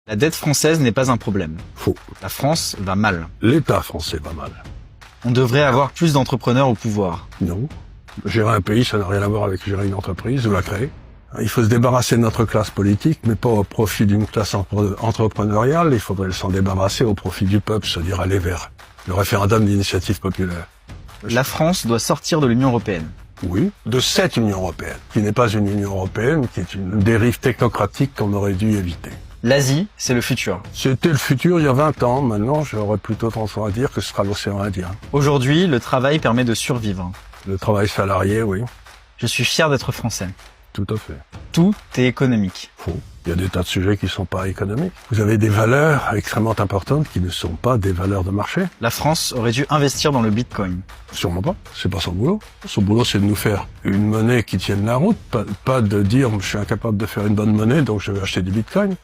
La dette française n'est pas un problème. Faux. La France va mal. L'État français va mal. On devrait avoir plus d'entrepreneurs au pouvoir. Non. Gérer un pays, ça n'a rien à voir avec gérer une entreprise ou la créer. Il faut se débarrasser de notre classe politique, mais pas au profit d'une classe entrepreneuriale. Il faudrait s'en débarrasser au profit du peuple, c'est-à-dire aller vers le référendum d'initiative populaire. La France doit sortir de l'Union européenne. Oui, de cette Union européenne, qui n'est pas une Union européenne, qui est une dérive technocratique qu'on aurait dû éviter. L'Asie, c'est le futur. C'était le futur il y a 20 ans. Maintenant, j'aurais plutôt tendance à dire que ce sera l'océan Indien. Aujourd'hui, le travail permet de survivre. Le travail salarié, oui, Je suis fier d'être français. tout à fait. Tout est économique. Faux. Il y a des tas de sujets qui ne sont pas économiques. Vous avez des valeurs extrêmement importantes qui ne sont pas des valeurs de marché. La France aurait dû investir dans le Bitcoin. Sûrement pas. C'est pas son boulot. Son boulot, c'est de nous faire une monnaie qui tienne la route, pas de dire je suis incapable de faire une bonne monnaie, donc je vais acheter du Bitcoin.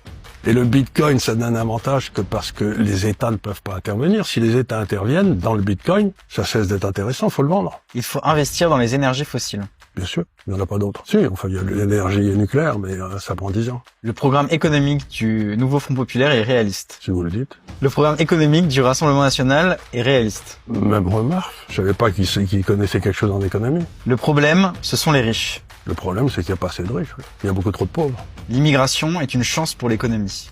Et le Bitcoin, ça n'a un avantage que parce que les États ne peuvent pas intervenir. Si les États interviennent dans le Bitcoin, ça cesse d'être intéressant, faut le vendre. Il faut investir dans les énergies fossiles. Bien sûr, il n'y en a pas d'autres. Si, enfin, il y a l'énergie nucléaire, mais ça prend 10 ans, Le programme économique du nouveau Front populaire est réaliste. si vous le dites. Le programme économique du Rassemblement national est réaliste. Même remarque, je savais pas qu'il connaissait quelque chose en économie. Le problème, ce sont les riches. Le problème, c'est qu'il n'y a pas assez de riches. Oui. Il y a beaucoup trop de pauvres. L'immigration est une chance pour l'économie.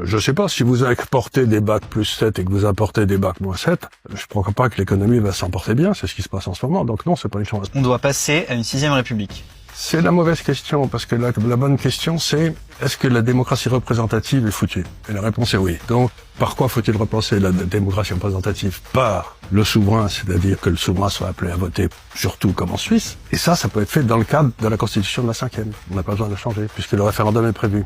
Je sais pas, si vous exportez des bacs plus 7 et que vous importez des bacs moins 7, je ne crois pas que l'économie va s'en porter bien, c'est ce qui se passe en ce moment, donc non, c'est pas une chance. On doit passer à une 6e république. C'est la mauvaise question, parce que la bonne question c'est, est-ce que la démocratie représentative est foutue? Et la réponse est oui. Donc, par quoi faut-il repenser la démocratie représentative? Par le souverain, c'est-à-dire que le souverain soit appelé à voter, surtout comme en Suisse. Et ça peut être fait dans le cadre de la constitution de la 5e. On n'a pas besoin de changer, puisque le référendum est prévu.